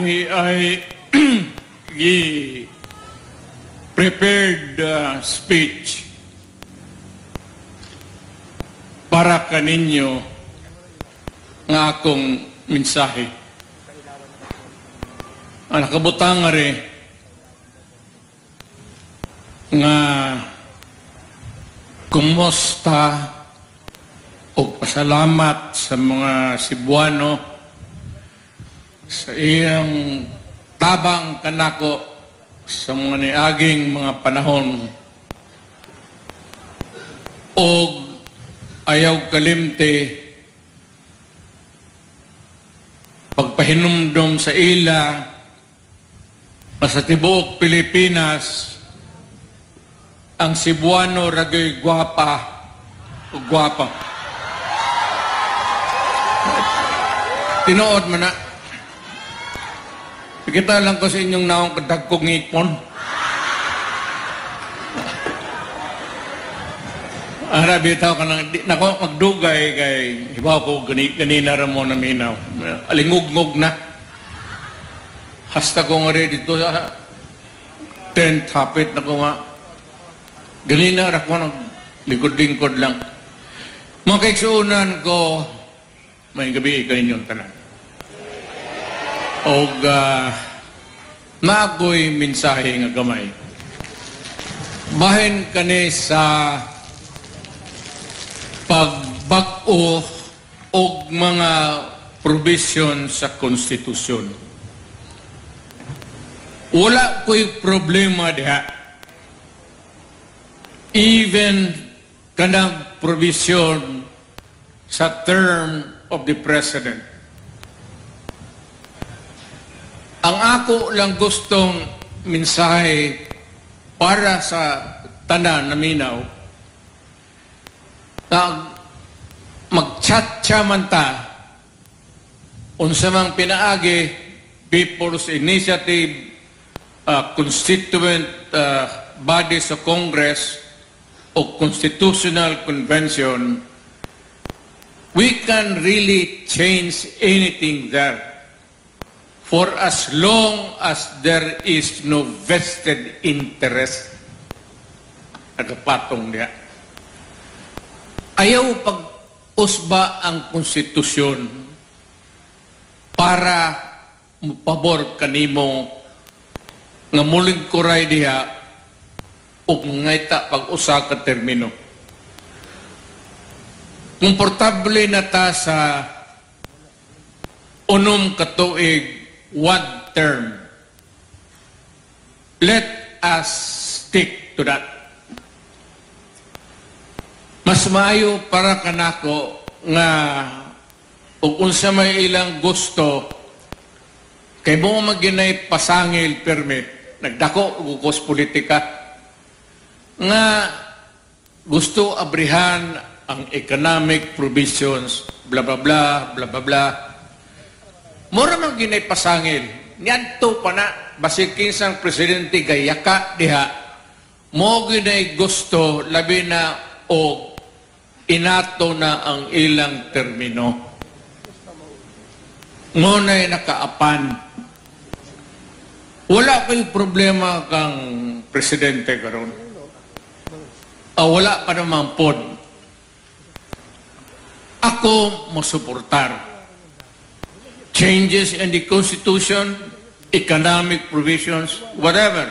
kami ay prepared speech para kaninyo nga akong mensahe. Ang nakabutang nga rin nga kumusta o pasalamat sa mga Cebuano sa iyang tabang kanako sa mga niaging mga panahon o ayaw kalimte pagpahinumdom sa ila sa tibuok Pilipinas ang Cebuano ragay gwapa o gwapa. Tinuod man na. Kita lang ko sa inyong naong kadagkong ngipon. Bitaw ka nang, nako magdugay kay, hibaw ko, ganina mo na minaw. Alingog-ngog na. Hasta ko nga rin dito sa tent, hapit na ko nga. Ganina rin ako nang likod-lingkod lang. Mga kaiksuunan ko, may gabi kaninyong tanan. O maagoy mensahe nga gamay. Bahin kani sa pagbag-o o mga provision sa konstitusyon. Wala ko'y problema diha. Even kanang provision sa term of the President. Ang ako lang gustong mensahe para sa tanan na minaw na mag-chat-cha man ta unsa mang pinaagi People's Initiative, constituent bodies of Congress o Constitutional Convention, we can really change anything there. For as long as there is no vested interest, nagapatong niya. Ayaw pag-usba ang konstitusyon para mapabor kanimo nga muling kuray diha o ngaita pag-usa ka termino. Komportable na ta sa unom katuig one term. Let us stick to that. Mas maayo para kanako nga ug unsa may ilang gusto kay mo maginay pasangil permit nagdako og ukos politika nga gusto abrihan ang economic provisions bla bla bla bla bla bla. Mura man ginay pasangil. Niadto pa na basig kinsang presidente gayaka diha. Mo ginay gusto labi na o inato na ang ilang termino. Ngunay nakaapan. Wala kay problema kang presidente karon. Wala pa naman pod. Ako mo suportar changes in the Constitution, economic provisions, whatever.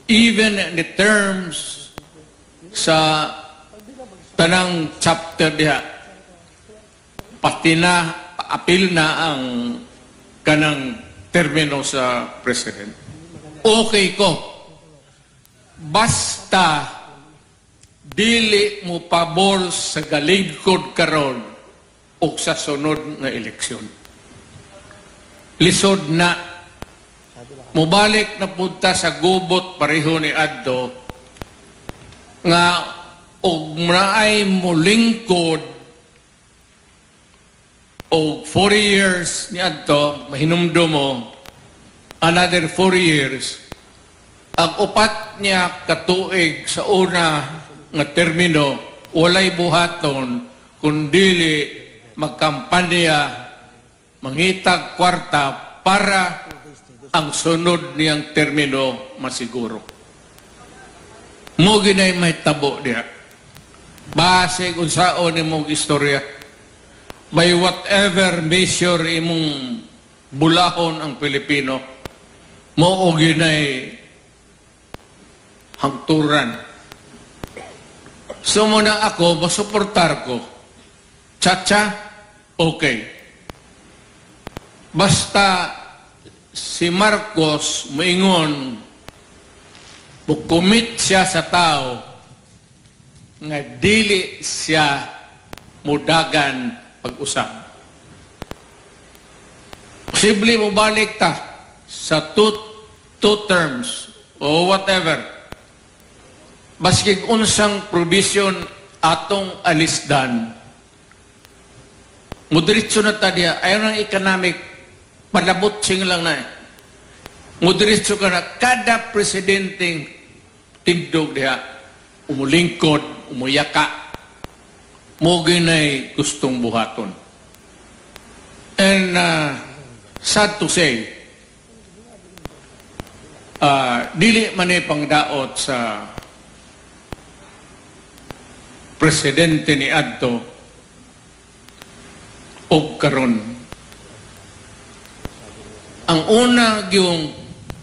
Even in the terms sa tanang chapter diha, pati na, apil na ang kanang termino sa President. Okay ko. Basta dili mo pabor sa galingkod karon o sa sunod na eleksyon. Lisod na. Mubalik na punta sa gubot pareho ni Addo nga og maay mo lingkod og 40 years ni Adto, mahinumdo mo another 4 years. Ang upat niya katuig sa una nga termino walay buhaton kundili magkampanya mangitag kwarta para ang sunod niyang termino masiguro. Mo ginay may tabo diha. Base kung saan imong istorya, by whatever measure imong bulahon ang Pilipino, mo o ginay hangturan. So muna ako, masuportar ko. Chacha, okay. Basta si Marcos moingon, bukumit siya sa tao nga dili siya mudagan pag-usap. Posible mo balik ta sa two terms o whatever. Baskig unsang provision atong alisdan. Mudiritso na ta diya. Ayaw ng economic, palabot sing lang na eh. Mudiritso ka na, kada presidenteng tindog diya, umulingkod, umuyaka, mo ginay gustong buhaton. And sad to say, dili man pangdaot sa presidente ni adto og karon. Ang una yung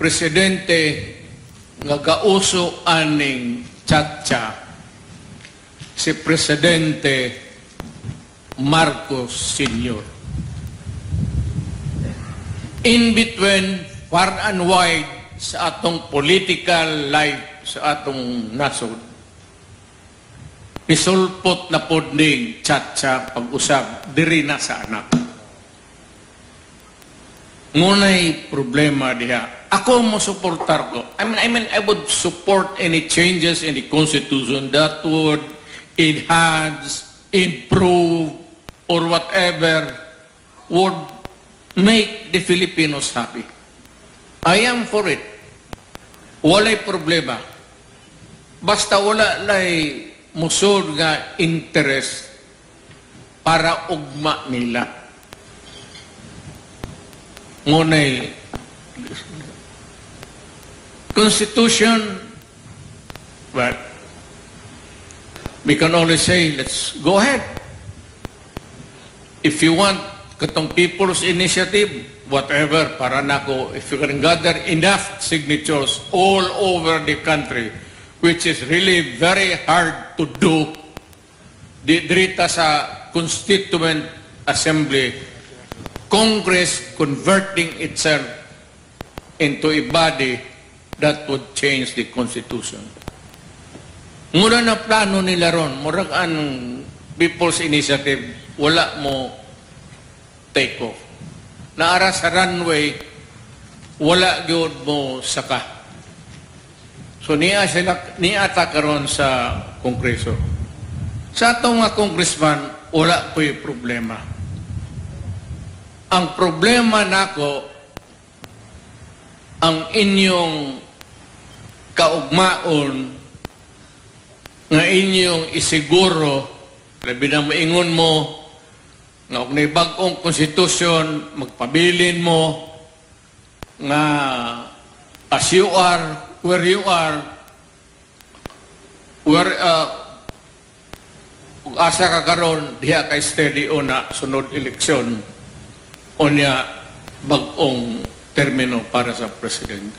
presidente nga gauso aning Chacha, si Presidente Marcos Sr. In between, far and wide, sa atong political life, sa atong nasod, isulpot na pod ning Chacha pag-usab diri na sa anak. Ngunay problema diha. Ako mo suportar ko. I mean, I would support any changes in the Constitution that would enhance, improve, or whatever would make the Filipinos happy. I am for it. Walay problema. Basta wala lay musod nga interest para ugma nila. Ngunay Constitution, but we can only say, let's go ahead. If you want katong people's initiative, whatever, para nako, if you can gather enough signatures all over the country, which is really very hard to do, dirita sa Constituent Assembly, Congress converting itself into a body that would change the Constitution. Mura na plano nila ron, murag ang People's Initiative, wala mo take off. Naara sa runway, wala gyud mo saka. So niya ata karon sa Kongreso. Sa atong nga congressman, wala po'y problema. Ang problema nako, ang inyong kaugmaon nga inyong isiguro, labi na maingon mo, nga kung bag-ong konstitusyon, magpabilin mo, nga as you are, where you are, where, kung asa ka karon, diha ka steady o na sunod eleksyon, o niya bag-ong termino para sa presidente.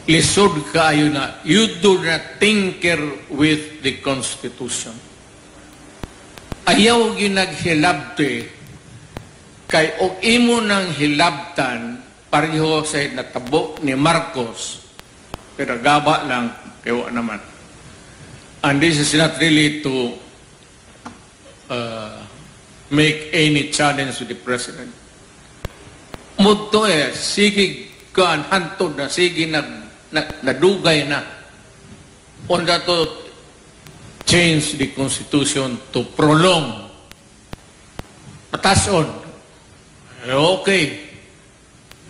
Lisod kaayo na, you do not tinker with the Constitution. Ayaw ginaghilabte, kay og imo nang hilabtan, pareho sa natabo ni Marcos, pero gaba lang, kayo naman. And this is not really to make any challenge to the president. Mudto sige kaan hantod na, sige nadugay na on that to change the Constitution to prolong patason. Okay,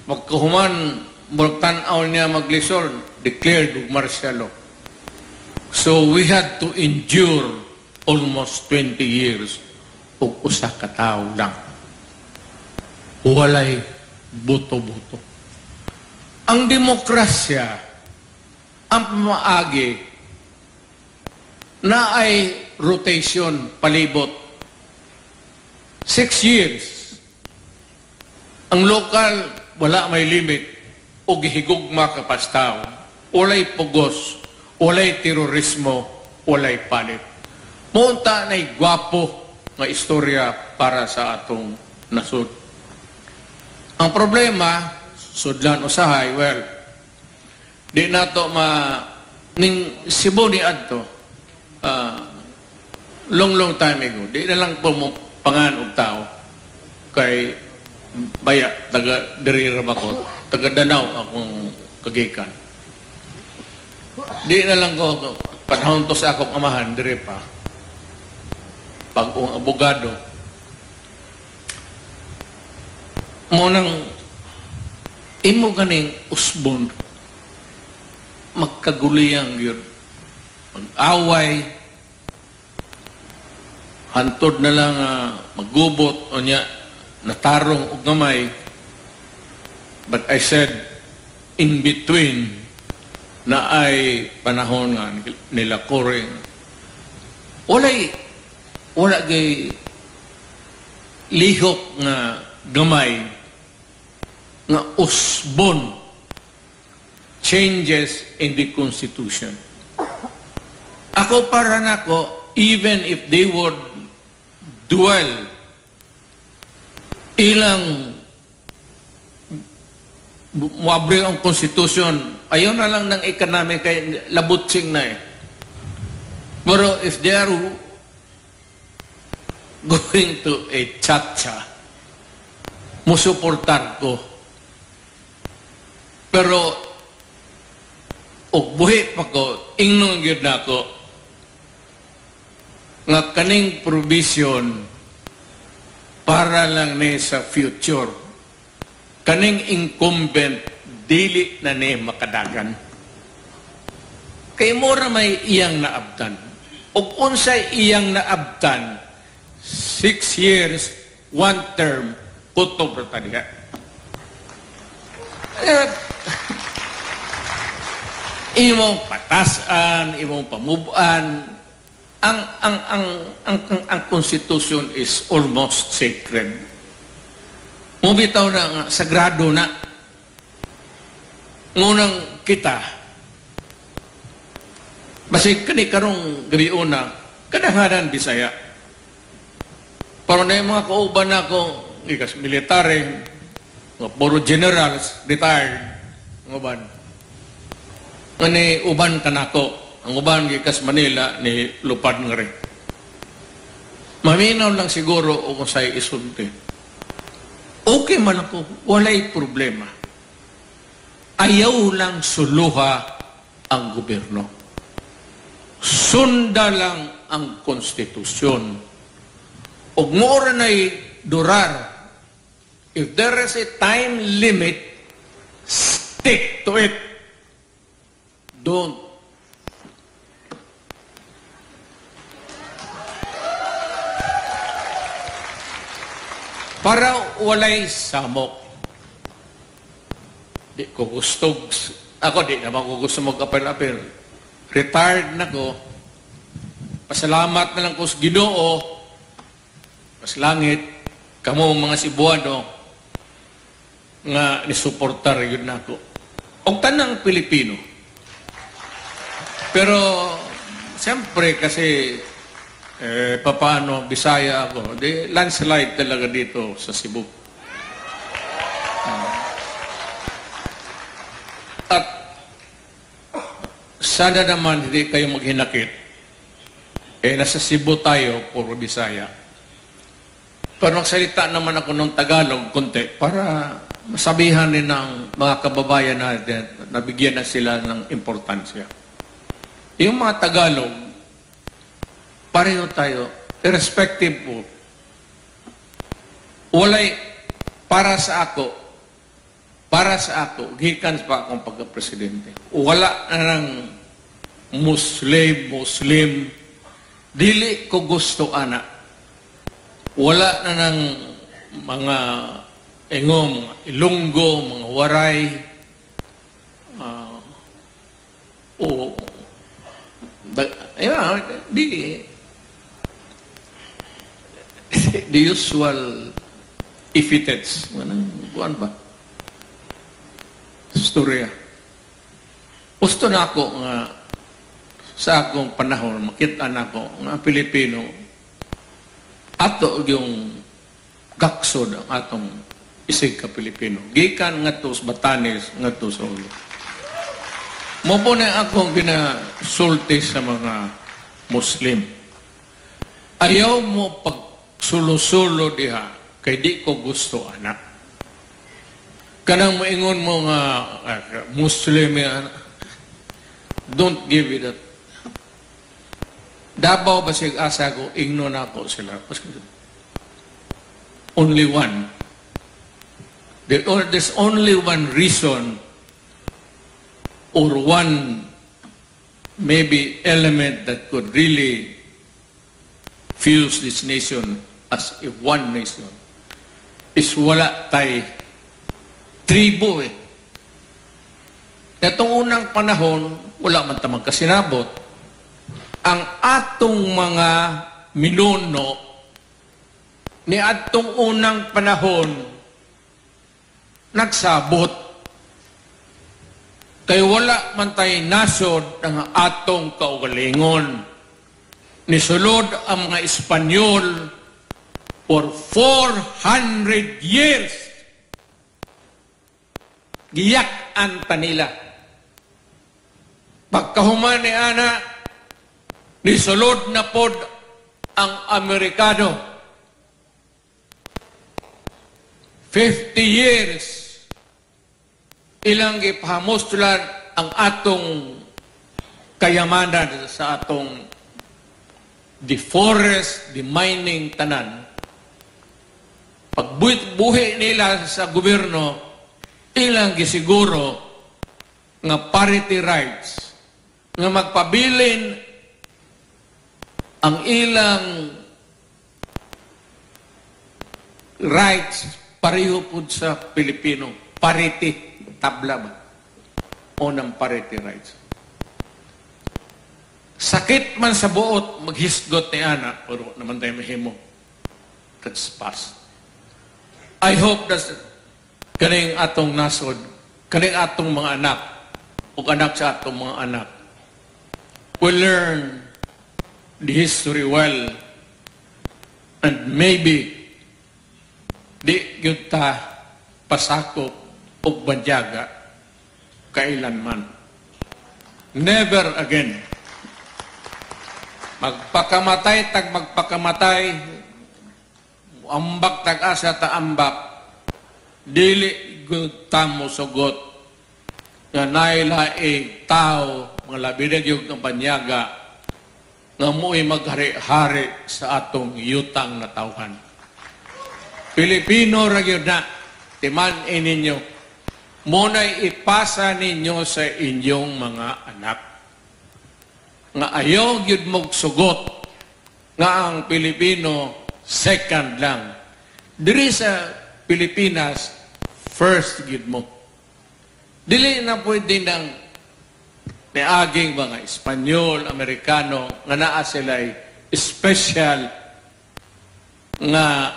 magkahuman magtanaw niya maglisod, declared martial law. So we had to endure almost 20 years ug usa ka tawo lang. Walay buto-buto. Ang demokrasya, ang pamaagi, na ay rotation, palibot. 6 years. Ang lokal, wala may limit. O gihigugma kapastaw. Walay pugos. Walay terorismo. Walay palit. Munta na'y gwapo nga istorya para sa atong nasod. Ang problema, sudlan usahay, well, di na to ning Cebu ni adto, long time ago, di na lang po mo pangan og tao kay baya taga diri ra ako, taga Danau akong kagikan. Di na lang ko panahon to sa akong amahan diri pa pag abogado mo nang imo ganing usbon magkaguliyang yun mag-away hantod na lang maggubot o niya natarong og gamay, but I said in between na ay panahon nga nila Coring wala gay lihok nga gamay nga usbon changes in the Constitution. Ako para nako, even if they would dwell ilang muabre ang Constitution, ayaw na lang ng economic kay labutsing na eh. Pero if they are going to a chacha, musuportar ko. Pero og buhi pa ko, ingnon gyud nako nga kaning provision para lang ni sa future. Kaning incumbent dili na ni makadagan. Kay mora may iyang naabtan. Og unsay iyang naabtan, 6 years, 1 term, kutob ra tadiha. Imong patasan, imong pamubuan, ang Constitution is almost sacred. Mubitaw na nga, sagrado na. Ngunang kita, basig kani karong gabi una, kadanghanan Bisaya. Pero na yung mga kauban ako, ikas military, mga puro generals, retired, ang uban. Ngani uban kanako, ang uban gikas Manila ni lupad nga rin. Maminaw lang siguro o kung sa'y isulti. Okay man ako, walay problema. Ayaw lang suluha ang gobyerno. Sunda lang ang konstitusyon. Og mora na'y durar. If there is a time limit, stick to it. Don't. Para walay samok. Di ko gusto, ako di naman ko gusto mag-apel-apel. Retired na ko. Pasalamat na lang ko sa Ginoo. Pas langit, kamo mga Cebuano nga nisuportar yun na ko. O tanang Pilipino. Pero, siyempre kasi paano, Bisaya ako. Di, landslide talaga dito sa Cebu. At sana naman hindi kayo maghinakit. Nasa Cebu tayo, puro Bisaya. Pero magsalita naman ako ng Tagalog konti para masabihan din ng mga kababayan natin na bigyan na sila ng importansya. Yung mga Tagalog, pareho tayo, irrespective po. Walay, para sa ako, gikan pa akong pagka-presidente. Wala na ng Muslim, dili ko gusto, anak. Wala na ng mga Engong, mga Ilonggo, mga Waray, o the usual epithets. Kuan ba? Storya. Gusto na ako nga sa akong panahon, makita na ako nga Pilipino ato yung gaksod ang atong isig ka Pilipino. Gikan nga to sa Batanes, nga to sa ulo. Mo po na akong ginasulti sa mga Muslim. Ayaw mo pagsulo-sulo diha, kay di ko gusto anak. Kanang moingon mo nga Muslim, don't give it that. Dabaw basig asa ko, igno na ako sila. Only one. There's only one reason or one maybe element that could really fuse this nation as a one nation. Is wala tay tribo eh. Itong unang panahon, wala man tamang kasinabot. Ang atong mga minuno ni atong unang panahon nagsabot. Kaya wala man tayo nasod ang atong kaugalingon. Nisulod ang mga Espanyol for 400 years. Giyak-an pa nila. Pagkahuman ni Ana, nisulod na pod ang Amerikano. 50 years ilang ipahamustulan ang atong kayamanan sa atong the forest, the mining tanan. Pagbuhi nila sa gobyerno, ilang gisiguro nga parity rights, nga magpabilin ang ilang rights pareho po sa Pilipino. Parity. Tabla ba? O ng parity rights. Sakit man sa buot, maghisgot ni Ana, pero naman tayo mahimo. That's past. I hope that kaning atong nasod, kaning atong mga anak, o anak sa atong mga anak, will learn the history well, and maybe di yun ta pasakop o banyaga kailanman. Never again. Magpakamatay tag magpakamatay, ambak tag asa ta ambak, dili tamo sugot nga nailaing tao mga labidag yung ng banyaga nga mo'y maghari-hari sa atong yutang na tawhan. Pilipino ra gyud na timan-in ninyo, muna'y ipasa ninyo sa inyong mga anak. Nga ayaw yun magsugot nga ang Pilipino second lang. Diri sa Pilipinas, first yun mo. Dili na pwede ng niaging mga Espanyol, Amerikano, nga naa sila'y special nga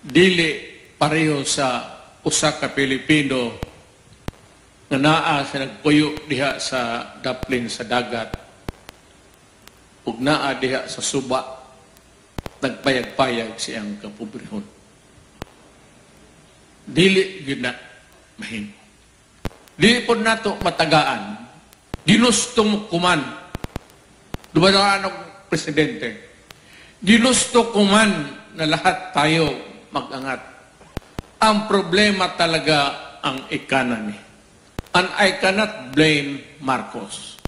dili pareho sa usa ka Pilipino nga naa sa nagpuyo diha sa daplin sa dagat ug naa diha sa suba nagpayag-payag siyang kapobrehon. Dili gyud na mahim. Dili pod nato matagaan. Ginusto mo kuman. Dumadaan ang presidente. Ginusto kuman na lahat tayo mag-angat. Ang problema talaga ang economy. And I cannot blame Marcos.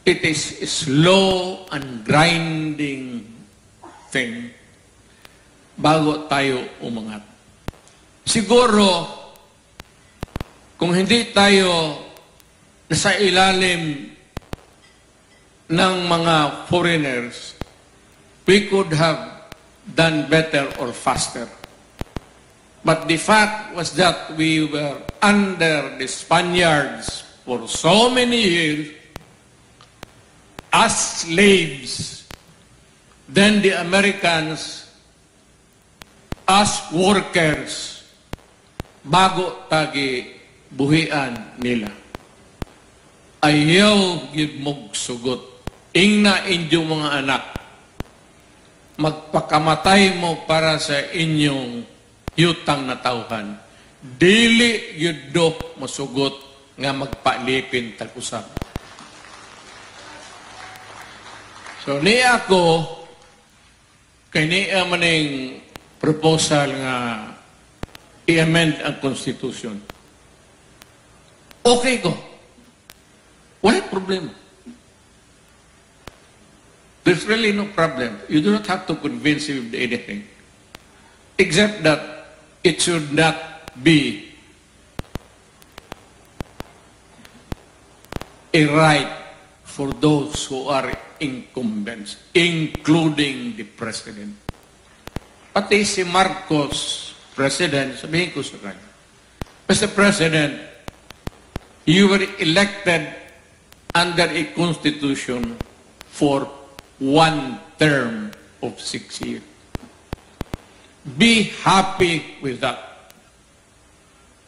It is a slow and grinding thing bago tayo umangat. Siguro, kung hindi tayo nasa ilalim ng mga foreigners, we could have done better or faster. But the fact was that we were under the Spaniards for so many years as slaves, then the Americans as workers bago tagi buhian nila. Ayaw gid mog sugot. Ingna inyong mga anak, magpakamatay mo para sa inyong yutang na tauhan. Dili yuddo masugot nga magpalipin tag-usap. So niya ako, kay niya maning proposal nga i-amend ang Constitution. Okay ko. Wala problema. There's really no problem. You do not have to convince him of anything. Except that it should not be a right for those who are incumbents, including the President. Pati si Marcos, President, sabihin ko sa kanya, Mr. President, you were elected under a constitution for 1 term of 6 years. Be happy with that.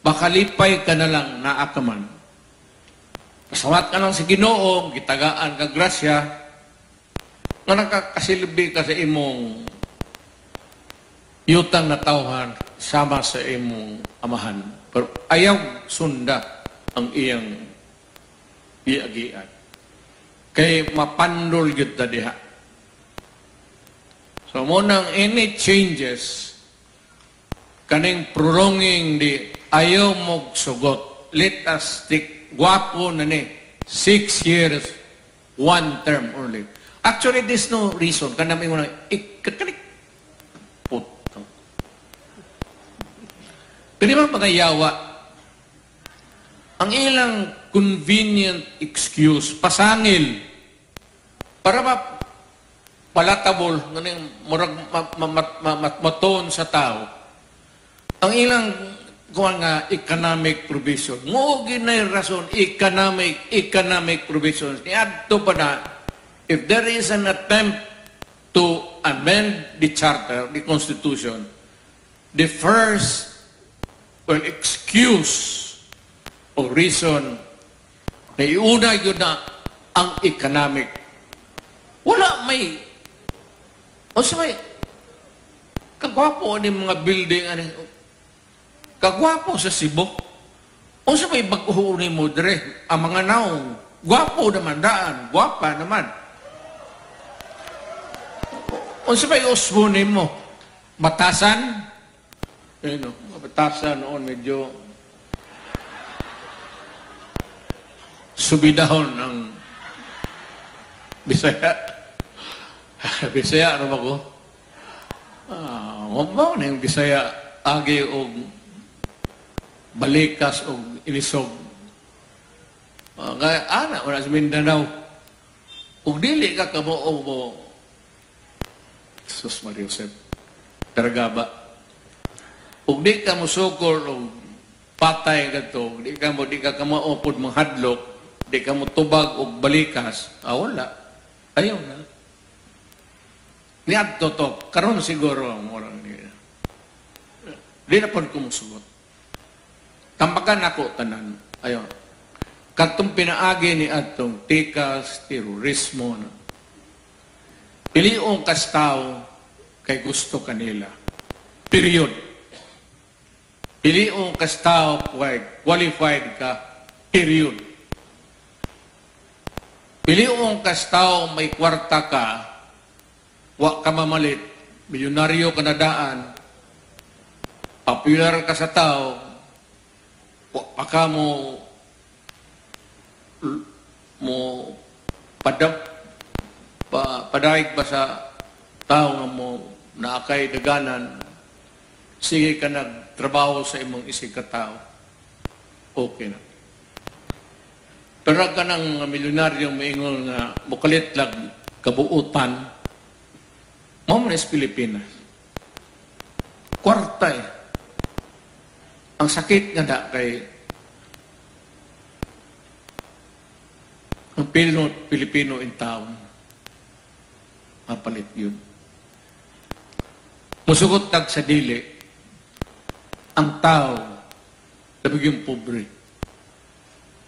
Makalipay ka na lang na akaman. Pasawat ka lang sa Ginoo, gitagaan ka grasya, nga nakakasilbi ka sa imong yutang na tauhan sama sa imong amahan. Pero ayaw sunda ang iyang iagian. Kay mapandol yun na diha. So munang any changes kaning prolonging di ayaw mog sugot. Let us stick guwapo na ni 6 years, 1 term only. Actually, there's no reason. Kanami mo na ikakanik. Putang. Pwede ba mga yawa? Ang ilang convenient excuse, pasangil, para ba palatable, murag maton sa tao, ang ilang kuha nga economic provision. Mo ginay rason, economic provisions. Niadto pa na, if there is an attempt to amend the charter, the constitution, the first excuse o reason na iuna yun na ang economic. Wala may, o sa may, kagwapo ni mga building, kagwapo sa Cebu, o sa may baguhunin mo dire, ang mga naong, gwapo naman daan, gwapa naman. O sa may usbunin mo, batasan, batasan noon medyo subidahon ng Bisaya. Bisaya, ano ba ko? Mabaw na yung Bisaya, agi o balikas o inisog. Kaya, wala sa Mindanao. Kung dili ka kamo mo, Sus Maria Josep, Taragaba. Kung di ka mo sukol o patay ka to, di ka mo upod mga hadlok, di ka mo tubag o balikas, wala. Ayaw na. Niad to. Karoon siguro ang orang niya. Di na po kumusugot. Tambakan ako tanan. Ayaw. Katong pinaagi ni atong tikas, terorismo. Piliong kastaw kay gusto kanila. Period. Piliong kastaw kay qualified ka. Period. Piliong kastaw may kwarta ka, wa ka mamalit, milyonaryo ka na daan, popular ka sa tao, wa pa ka mo padahig ba sa tao nga mo naakay daganan, sige ka nagtrabaho sa imong isig ka tao, okay na. Pero ka ng milyonaryo maingon nga mukalit lang kabuutan, mo na sa Pilipinas. Kwarta Ang sakit nga da kay ang Pilipino in town, mapalit yun. Musugot tag sa dili, ang tao, labig yung pobre.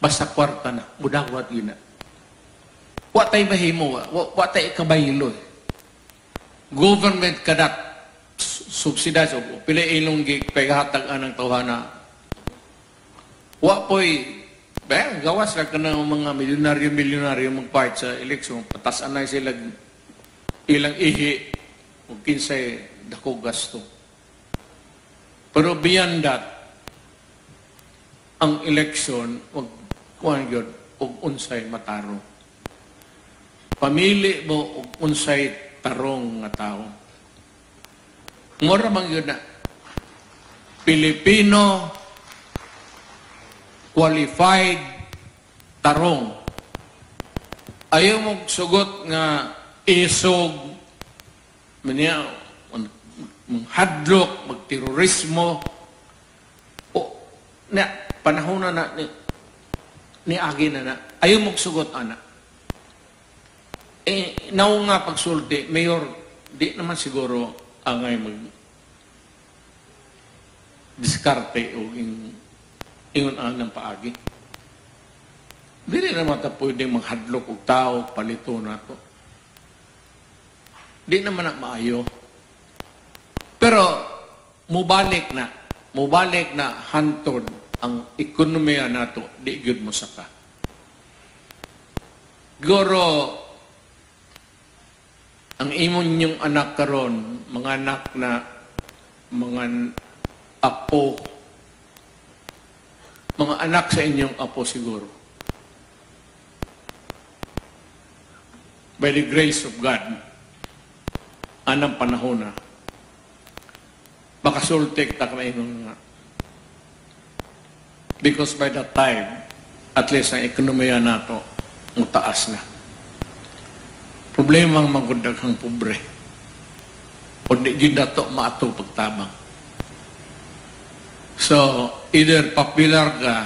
Basta kwarta na, mudawat yun na. Wa tayo mahimo, wa tayo ikabaylo. Government cannot subsidize o pila ilong paghatag anang tawhana. Wa po'y gawas lang ka ng mga milyonaryo mag-fight sa eleksyon. Patasan na sila ilang ihi o kinsay dako gasto. Pero beyond that, ang eleksyon, wag yun, og unsay mataro. Pamili mo og unsay tarong nga tao. Mura mang yun na, Pilipino qualified tarong. Ayaw mong sugot nga isog, hadlok, magterorismo, o na, panahon na ni agi na. Ayaw mong sugot, anak. Naw nga pagsulti, Mayor, di naman siguro angay diskarte o ingon ang ng paagi. Dili naman ta pwedeng maghadlok og tao, palito na to. Di naman na maayo. Pero, mubalik na hantod ang ekonomiya nato, di gyud mo saka. Goro, ang imon yung anak karon, mga anak na mga apo, mga anak sa inyong apo siguro. By the grace of God, anang panahon na, makasultik ta kami nga. Because by that time, at least ang ekonomiya nato, mutaas na. Problema ang magundaghang pobre. O di yun na to maato pagtabang. So, either popular ka,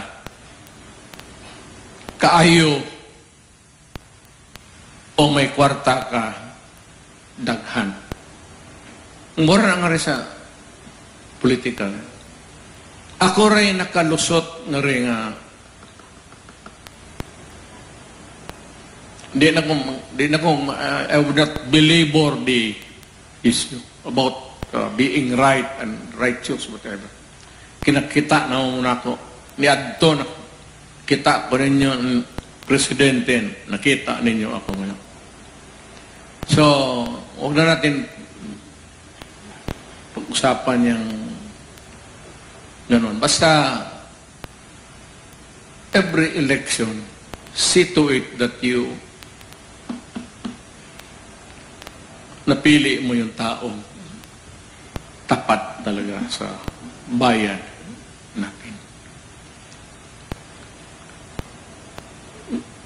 kaayo, o may kwarta ka, daghan. Mura na nga rin sa politika. Ako rin nakalusot nga rin nga I would not belabor the issue about being right and righteous, whatever. Kinakita na muna ako. Niadto na kita ko ninyo ang presidente. Nakita ninyo ako ngayon. So, huwag na natin pag-usapan yung ganun. Basta, every election, see to it that you napili mo yung taong tapat talaga sa bayan natin.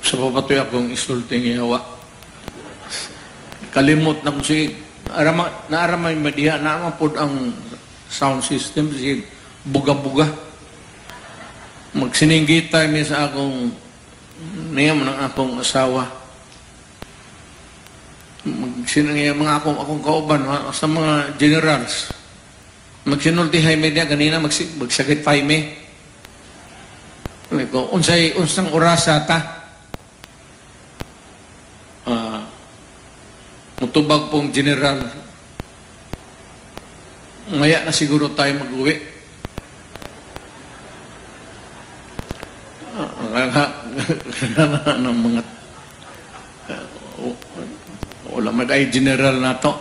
Sa papatoy akong isulting ihawa. Kalimot na kung sige, naaramay madiha, naamapod ang sound system, sige, buga-buga. Magsininggitay mi sa akong niyam ng akong asawa. Mga akong kauban sa mga generals. Magsinultihay media kanina, magsagit me. Unsang orasa ta? Mutubag pong general. Maya na siguro tayo mag-uwi. Ng mga wala mag-ay general na to.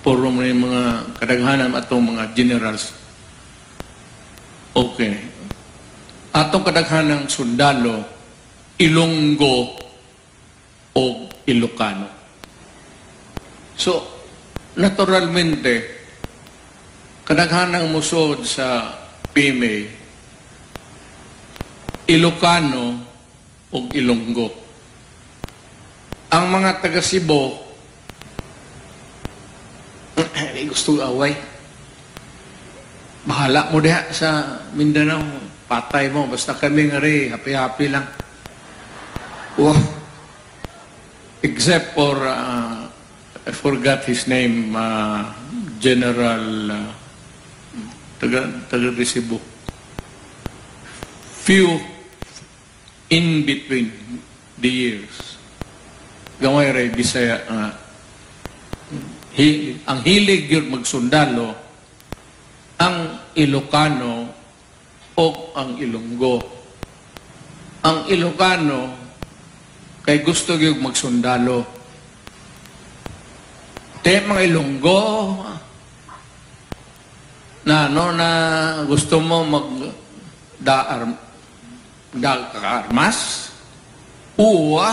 Puro mo yung mga kadaghanan atong mga generals. Okay. Atong kadaghanang sundalo, Ilonggo o Ilocano. So, naturalmente, kadaghanang musod sa PMA, Ilocano o Ilonggo. Ang mga taga Cebu, gusto away. Bahala mo diha sa Mindanao. Patay mo. Basta kami nga rin. Happy-happy lang. Wow. Except for, I forgot his name, General, taga-Resibo. Few in between the years. Gamay rin, Bisaya nga. Ang hilig yun magsundalo, ang Ilocano o ang Ilonggo. Ang Ilocano, kay gusto yung magsundalo. Te mga Ilonggo, na gusto mo kakaarmas, uwa,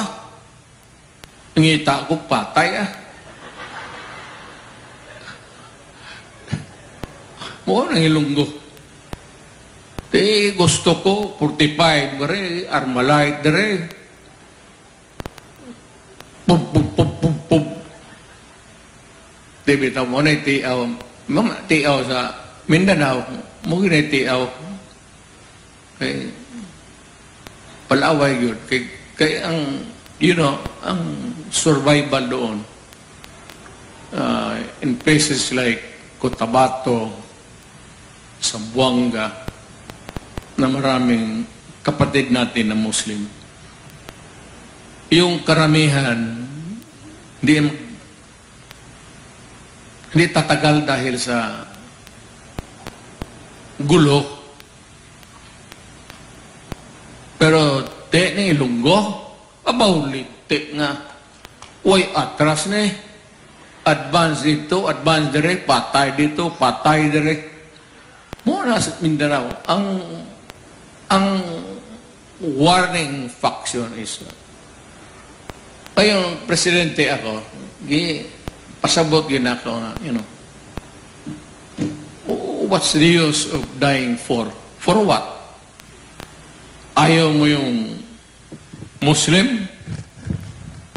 ngita ko patay mo nang Ilonggo. Te gusto ko 45 gare armalite dere. Pum pum pum pum pum. Te bitaw mo na tiaw, mama tiaw sa Mindanao, mo gina tiaw. Kay palaway yun. Kay ang ang survival doon in places like Cotabato, Zamboanga, na maraming kapatid natin na Muslim. Yung karamihan, hindi tatagal dahil sa gulo. Pero te ni Ilonggo, abawlit nga. Uy, atras na eh. Advance dito, advance dire, patay dito, patay dire. Muna sa Mindanao, ang warning faction is yung presidente ako, pasabot yun ako, what's the use of dying for? For what? Ayaw mo yung Muslim?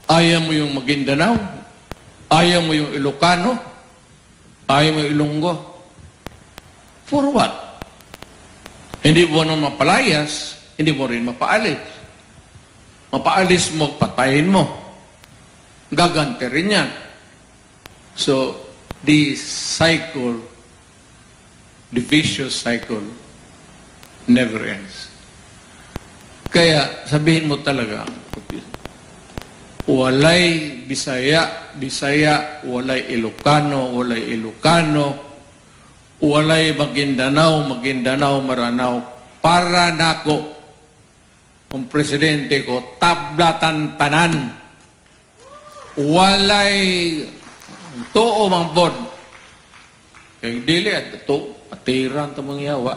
Ayaw mo yung Maguindanao? Ayaw mo yung Ilocano? Ayaw mo yung Ilonggo? For what? Hindi mo na mapalayas, hindi mo rin mapaalis. Mapaalis mo, patayin mo. Gagante rin yan. So, the cycle, the vicious cycle, never ends. Kaya, sabihin mo talaga, walay Bisaya, walay Ilocano, walay Maguindanao, Maranao, para nako, ang presidente ko, tablatan tanan, walay tuo mang bod. Kaya dili at ito, atiran ito mga yawa.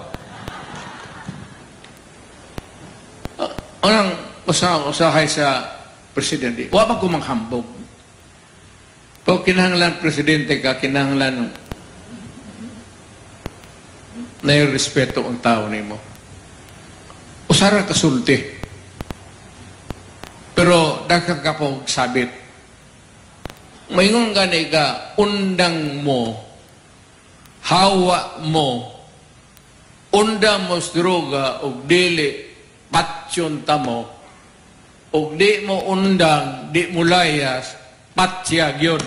Anong usahay sa presidente? Huwag ba kumanghambog? Pag kinahanglan presidente ka, kinahanglan na yung respeto ang tao ni mo. Usara kasulti. Pero daghang ka po sabit. Mayroon gani ka, undang mo, hawa mo, undang mo sa droga, o dili, patsyon ta mo, o di mo undang, di mo layas, patsyag yun.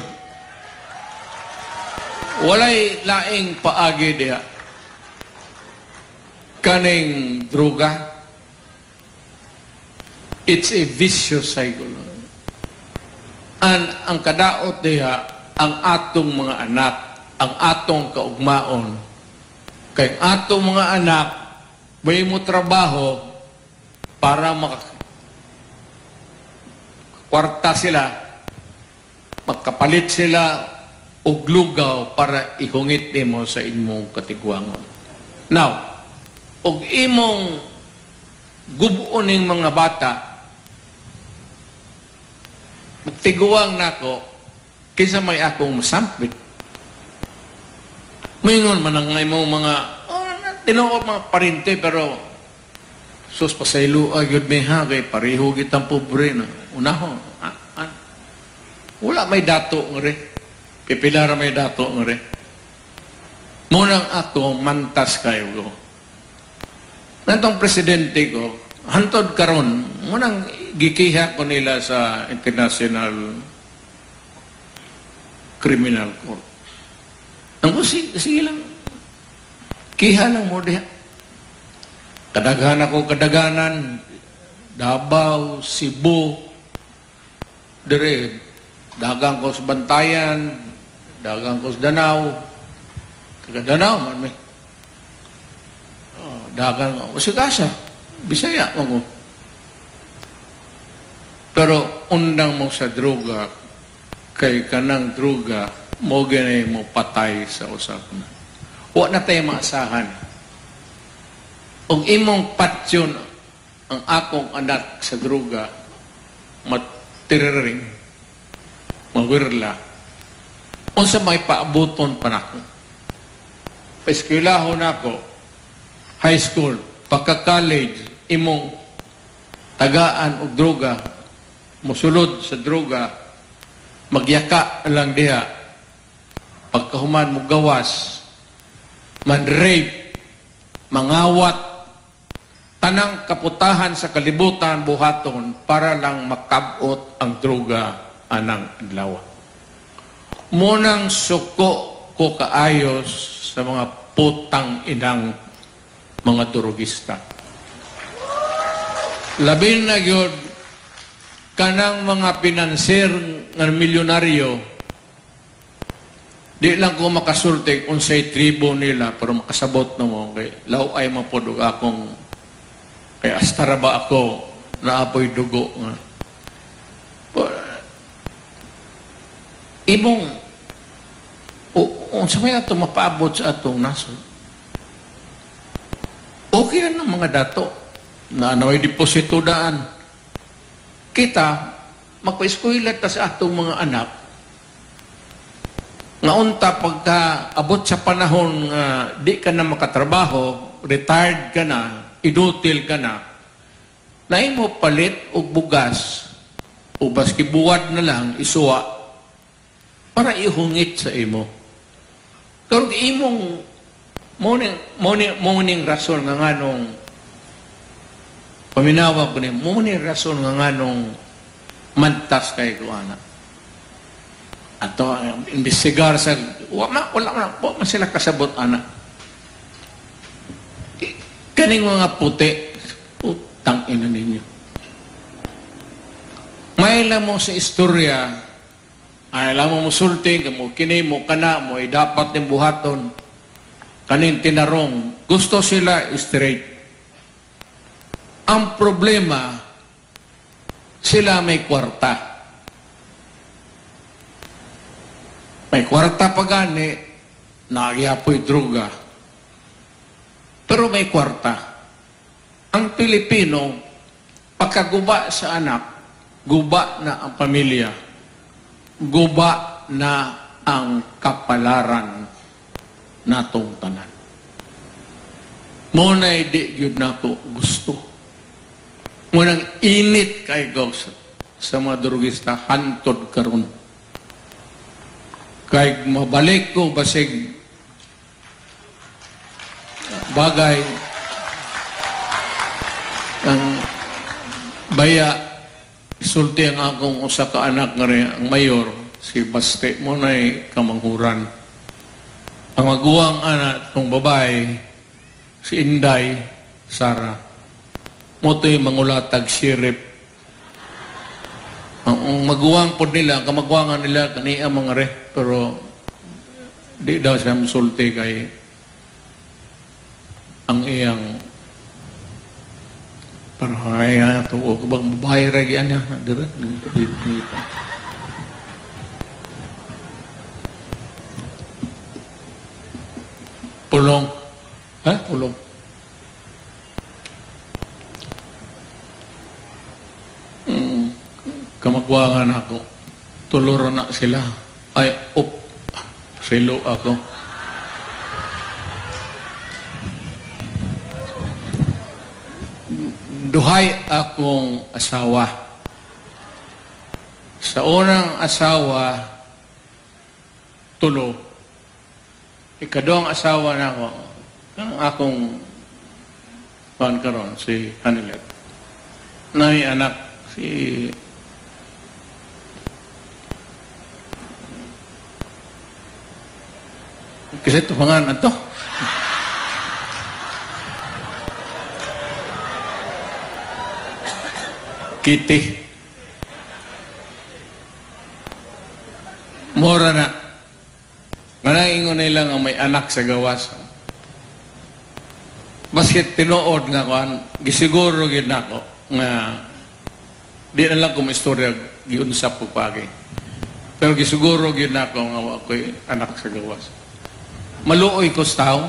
Walay laing paagi diha. Kaning droga, it's a vicious cycle. Ang kadaot diha, ang atong mga anak, ang atong kaugmaon. Kay atong mga anak, may mo trabaho para makakwarta sila, magkapalit sila og lugaw para ihungit nimo sa imong katigwangon. Now, og imong gubuoning mga bata, magtiguang nako kinsa may akong masampit. Mingon man ang imong mga tinuod mga parinte, pero sus pasaylo agad may hagay pareho gitang pobre na unahon. Wala may dato ng re. Pipilara may dato ng re. Munang ako, mantas kayo ko. Nantong presidente ko, hantod karon, munang gikiha ko nila sa International Criminal Court. Ang sige lang, kiha lang mo diha. Kadaghan ako, kadaganan, Davao, Cebu, dire, dagang ko sa Bantayan, dagang ko sa Danao, taga Danao man may. Dagang ko sa Kasa, Bisaya mo. Pero undang mo sa droga, kay kanang droga, mo ganay mo patay sa usap na. Huwag na tayo maasahan. Kung imong patyon ang akong anak sa droga, matiriring, mawirla, unsa may paabuton pa nako. Paeskwelahon ako, high school, pagka-college, imong tagaan og droga, musulod sa droga, magyaka lang diha, pagkahuman mo gawas, man-rape, mangawat, tanang kaputahan sa kalibutan buhaton para lang makabot ang droga anang adlaw. Munang suko ko kaayos sa mga putang inang mga drogista. Labi na gyud kanang mga pinanser ng milyonaryo, di lang ko makasulti unsay tribo nila pero makasabot na mo kay law ay mapodog akong kay astara ba ako na apoy dugo nga. Ibong unsa may ato mapaabot sa atong nasod. Okay na ng mga dato na naway deposito daan. Kita magpa-eskwela ta sa atong mga anak nga unta pagka abot sa panahon nga di ka na makatrabaho, retired ka na, inutil ka na imo palit o bugas o baski buwad na lang isuwa para ihungit sa imo. Pero imong morning rason nga nganong paminawa ko ni morning rason nga nganong mantas kay kuana. Ato imbestigar sa wala po man sila kasabot ana. Kaning mga puti, putang ina ninyo. May alam mo sa istorya, ay alam mo musulti, mo kini mo kana, mo ay dapat ng buhaton, kaning tinarong, gusto sila straight. Ang problema, sila may kwarta. May kwarta pa gani, nagyapoy droga. Pero may kwarta. Ang Pilipino, pagkaguba sa anak, guba na ang pamilya, guba na ang kapalaran natong tanan. Muna'y di yun na ko gusto. Munang init kay Gauss sa mga drogista, hantod karon. Kay mabalik ko basig bagay ang baya isulti ang akong usa ka anak nga rin, ang mayor si Baste mo na'y kamanghuran ang maguwang anak ng babae si Inday Sara mo to'y mangulatag sirip ang maguwang po nila kamagwangan nila kaniya mga re pero di daw siya musulti kay ang iyang parang kaya ito o bang babae ragyan niya dito. Pulong pulong kamagwangan ako tuluro na sila ay silo ako duhay akong asawa. Sa unang asawa, tulo. Ikaduhang asawa na ako, ang akong pan karon si Hanilet. May anak si kasi ito pangalan to. Kitty. Mora na. Manaingon nila nga may anak sa gawas. Basket tinuod nga kuan, gisiguro gid nako nga di na lang kung istorya giunsap ko pagi. Pero gisiguro gid nako nga ako'y anak sa gawas. Maluoy ko sa tao.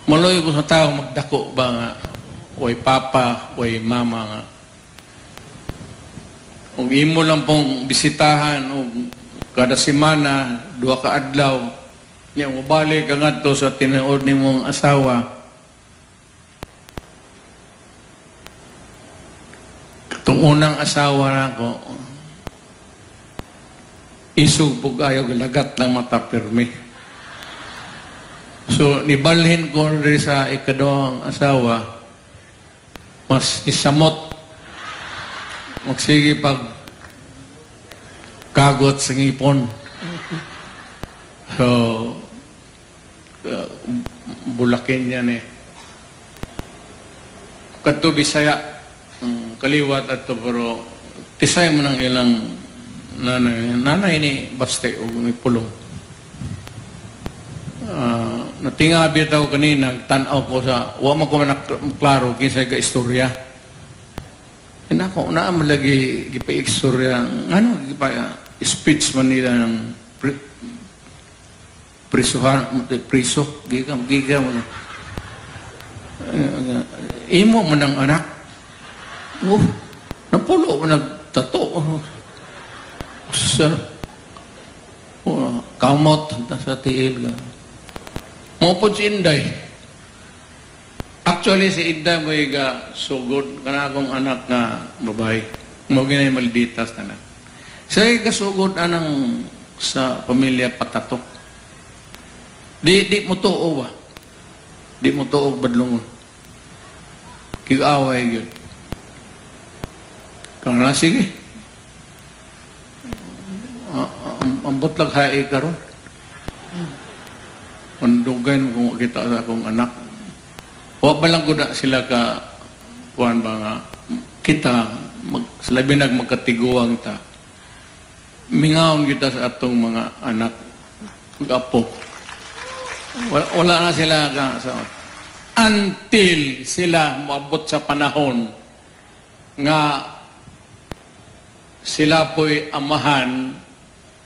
Maluoy ko sa tao magdako ba nga way papa, way mama nga. Kung imo lang pong bisitahan o kada semana, 2 ka adlaw, niya mabalik ka nga to sa tinuod ni mong asawa. Itong unang asawa na ko, isog po ayaw galagat ng mata pirmi. So, nibalhin ko rin sa ikaduhang asawa, mas isamot, magsige pag kagot sa ngipon. So, bulakin yan eh. Kadto Bisaya, kaliwat at to, pero tisay mo ng ilang nanay ni Baste o may pulong. Natingabi daw kanina, tanaw ko sa, wala ko man klaro, kinsa ka istorya. Ako, naam lagi, gipa-istorya, ano, speech man nila ng priso, giga mo. Imo mo ng anak. Napulo mo nagtato. Sa kamot sa tiil. Mupod si Inday. Actually, si Inday mo sugod ka na akong anak na babae. Mo ginay malditas na na. Siya kasugod anang sa pamilya Patatok. Di mo tuo ba? Di mo tuo badlungon. Kig-away yun. Kang na, sige. Ambot lang hae ka ron. Pandugan kung kita sa akong anak. Huwag ba lang ko na sila ka kuhan ba nga kita, salabi magkatiguang ta. Mingaon kita sa atong mga anak, mag-apo. Wala na sila until sila maabot sa panahon nga sila po'y amahan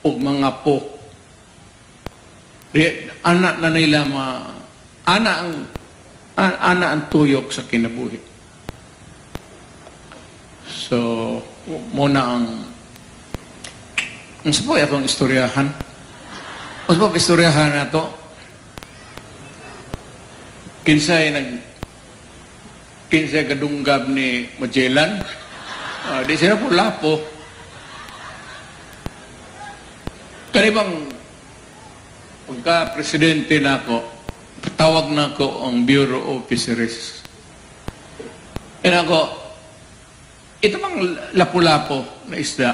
o mga po. Anak na nila ana ang tuyok sa kinabuhi. So, muna ang po akong istoryahan. Mas po istoryahan na to. Kinsay kadunggab ni Magellan. Di sila po lapo. Kanibang pagka-presidente na ako, patawag na ako ang Bureau Officers. And ako, ito bang lapu-lapo na isda?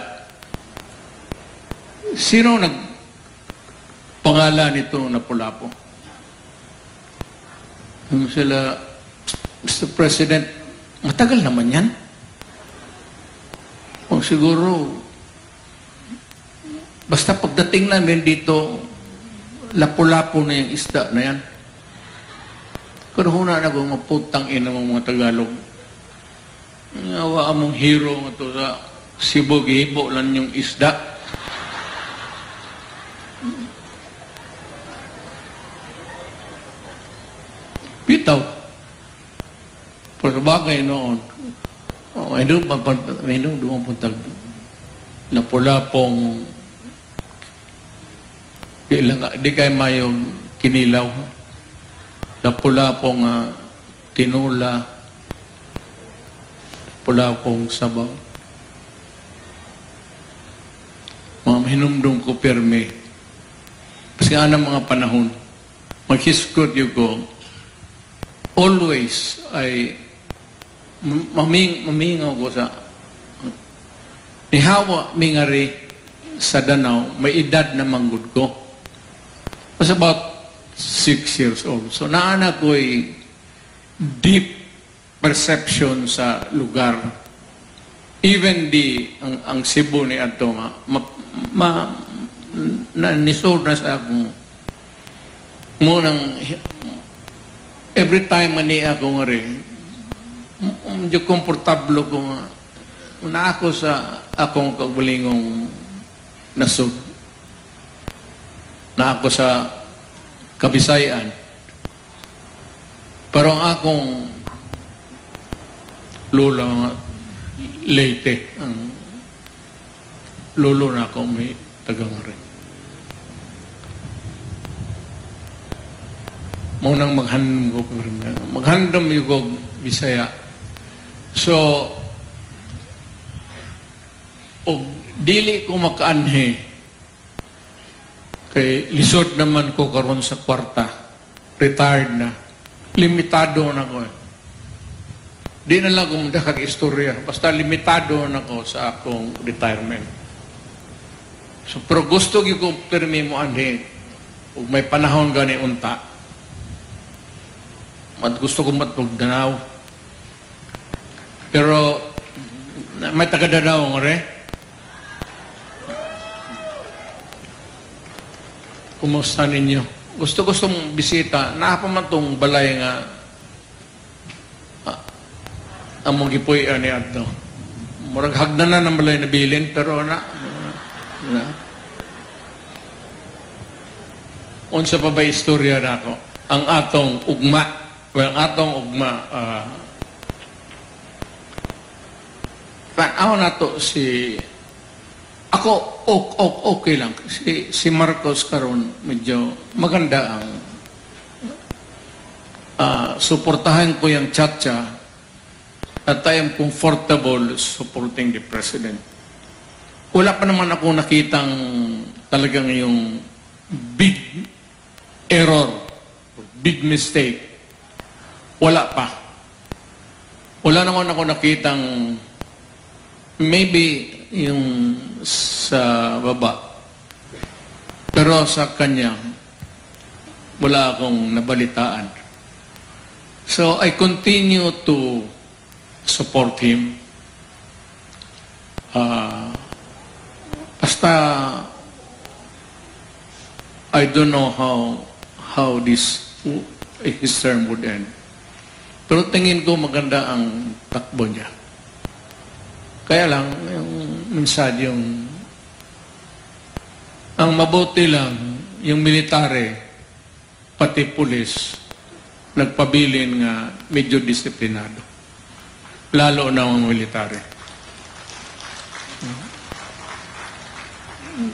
Sino nagpangalan nito lapu-lapo? Sila, Mr. President, matagal naman yan. O siguro, basta pagdating namin dito, lapu-lapo na yung isda na yan. Karuhuna na kung maputang ina ng mga Tagalog. Nawa among hero nga to sa Cebu, gihibo lang yung isda. Bitaw. Pero bagay noon, may doon puntag lapu-lapong di kayo mayong kinilaw. Lapu-lapong tinula, lapu-lapong sabaw. Mga hinumdum ko pirmi. Kasi nga ng mga panahon, maghiskot yung ko, always ay mamingaw ko sa ihawa mingari sa Danau, may edad na manggod ko. I was about 6 years old. So naana ko ay deep perception sa lugar. Even ang Cebu ni Adto nga, nisod na sa akong munang every time mani ako nga rin, medyo komportable ko nga na ako sa akong kagulingong nasod. Na ako sa Kabisayan. Pero ang akong lolo nga Leyte, ang lolo na ako may tagang rin. Maunang maghandom ko rin. Maghandom yung ko Bisaya. So, o dili ko makaanhe kay lisod naman ko karon sa kwarta. Retired na. Limitado na ko. Di na lang kung istorya. Basta limitado na ko sa akong retirement. So, pero gusto ko pirmi mo anhe. Ug may panahon gani unta. Gusto ko matugdanaw. Pero, may tagadanaw nga rin. Kumusta ninyo? Gusto-gustong bisita. Naapaman itong balay nga ang mga gipoy ni Adto. Murag hagdan na ng balay na bilin, pero unsa pa ba istorya na ako? Ang atong ugma. Well, ang atong ugma, ako na to ako okay lang. Si Marcos karon medyo maganda ang suportahan ko yung Chacha at I am comfortable supporting the President. Wala pa naman ako nakitang talagang yung big error, big mistake. Wala pa. Wala naman ako nakitang maybe yung sa baba. Pero sa kanya, wala akong nabalitaan. So I continue to support him. Basta I don't know how his term would end. Pero tingin ko maganda ang takbo niya. Kaya lang, minsan ang mabuti lang, yung military, pati pulis, nagpabilin nga medyo disiplinado. Lalo na ang military.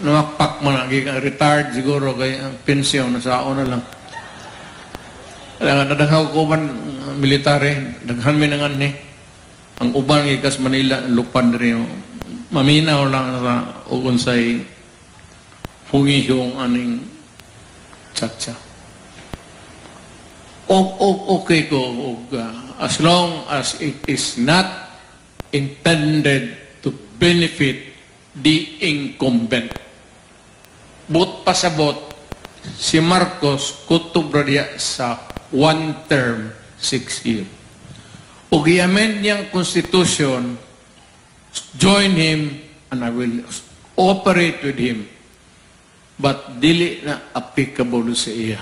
Namakpak mo na, retired siguro, kaya pensyon, nasao na lang. Nadaghaw ko man military, daghan mi nangan ni. Ang uban ikas Manila, lupan rin. Maminaw lang sa ugunsay hungihong aning Chacha. Okay ko, as long as it is not intended to benefit the incumbent. But pasabot, si Marcos kutubra diya sa 1 term, 6 years. Ug i-amend niyang constitution, join him, and I will operate with him. But dili na applicable sa iya.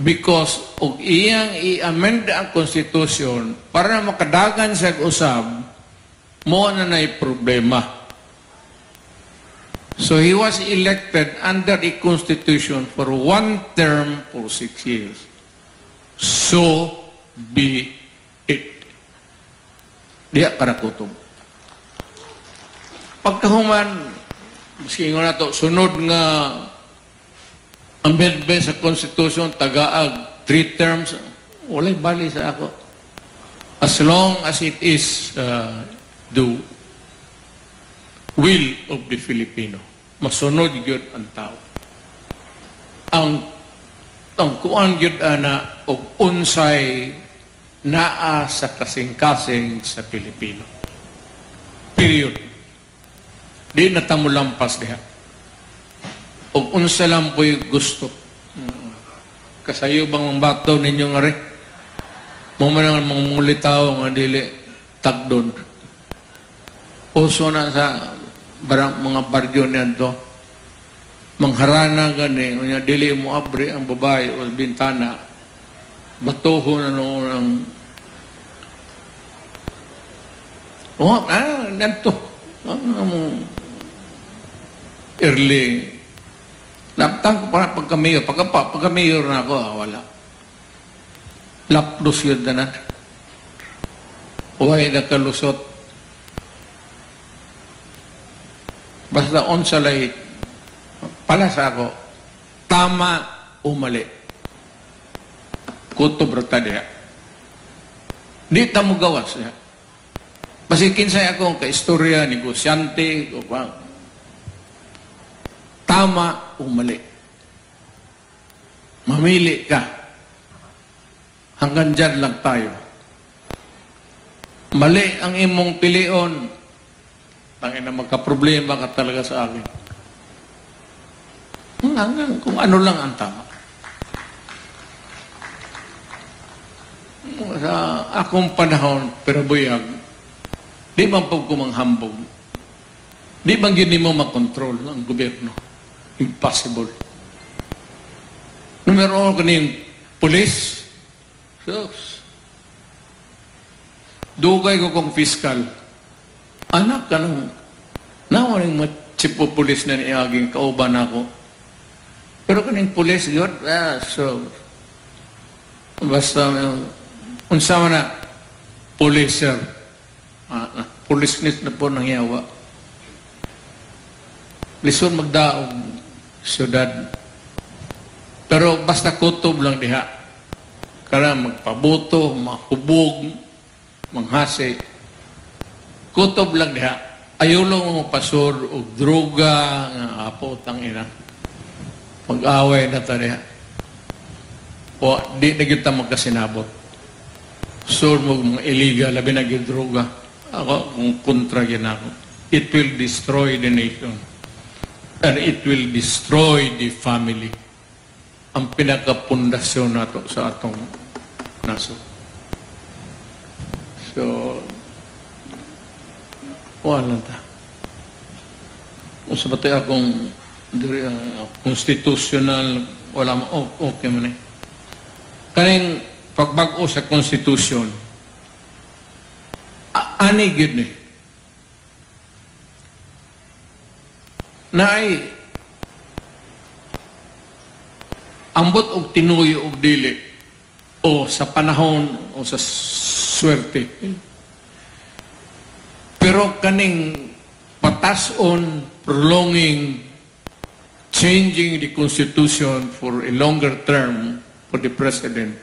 Because og iyang i-amend ang constitution para makadagan sa usab, mo na na'y problema. So he was elected under the constitution for 1 term for 6 years. So be it. Diya para kutob. Pagkahuman, maski nga na to, sunod nga amendment sa Constitution, tagaag 3 terms, walay bali sa ako. As long as it is the will of the Filipino. Masunod yun ang tao. ang kuan gyud ana og unsay naa sa kasing-kasing sa Pilipino. Period. Di na tamo lampas diha. Og unsa lang po'y gusto. Kasayo bang ang bato ninyo nga rin? Mo man ang mga mulitaw nga dili tagdon. Uso na sa mga baryo niyan to. Mangharana gani, unya dili mo abri ang babae o bintana. Batuho na noon ang nanto. Early. Laptang ko para pagka-mayor. Pagka-mayor na ako, wala. Lapdos yun na. Huwag na kalusot. Basta on sa lahit. Palas ako, tama o mali. Kuto brata diya. Di tamo gawas niya. Basi kinsay akong kaistorya, negosyante, o pa. Tama o mali. Mamili ka. Hanggang dyan lang tayo. Mali ang imong pilion. Tangin na magka-problema ka talaga sa akin. Hanggang kung ano lang ang tama. Sa akong panahon, pero buyag, di man po kumanghambog. Di bang yun mo makontrol ang gobyerno? Impossible. Numero 1 kaning police. Dugay ko kong fiscal. Anak ka nang nawaring chief of police na niaging kauban ako. Pero kaning police yun, so basta unsa man na police sir. Policeness na po nangyawa. Lison magdaog syudad. Pero basta kutob lang diha. Kaya magpabuto, mahubog, manghasi. Kutob lang diha. Ayulong mo pasor o droga, nga apo, tangina. Mag-away na ta diha. O di na kita magkasinabot. So mo mga illegal, labi na droga. Ako, kung kontra yun ako. It will destroy the nation. And it will destroy the family. Ang pinakapundasyon nato sa atong naso. So, wala ta. Kung sabatay akong constitutional, wala mo, okay man eh. Kaning pagbago sa konstitusyon, ani gid ni. Naay ambot og tinuyo og dili o sa panahon o sa swerte. Pero kaning patason, prolonging, changing the constitution for a longer term for the president.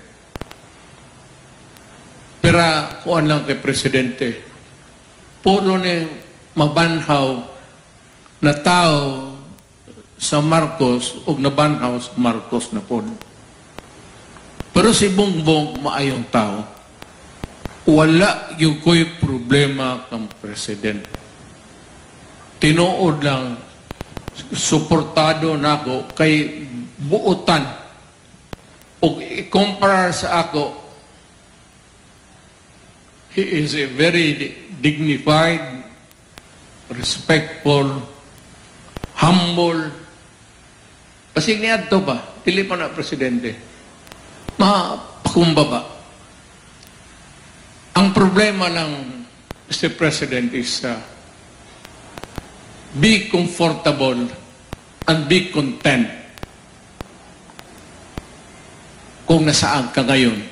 Pero kuan lang kay presidente, puro ni mabanhaw na tao sa Marcos o nabanhaw sa Marcos na po. Pero si Bongbong maayong tao. Wala yung ko'y problema kang presidente. Tinuod lang, suportado na ako kay buutan. O i-compare sa ako, he is a very dignified, respectful, humble. Kasi niya ito ba? Dili pa na presidente. Mapakumbaba. Ang problema ng Mr. President is be comfortable and be content kung nasaan ka ngayon.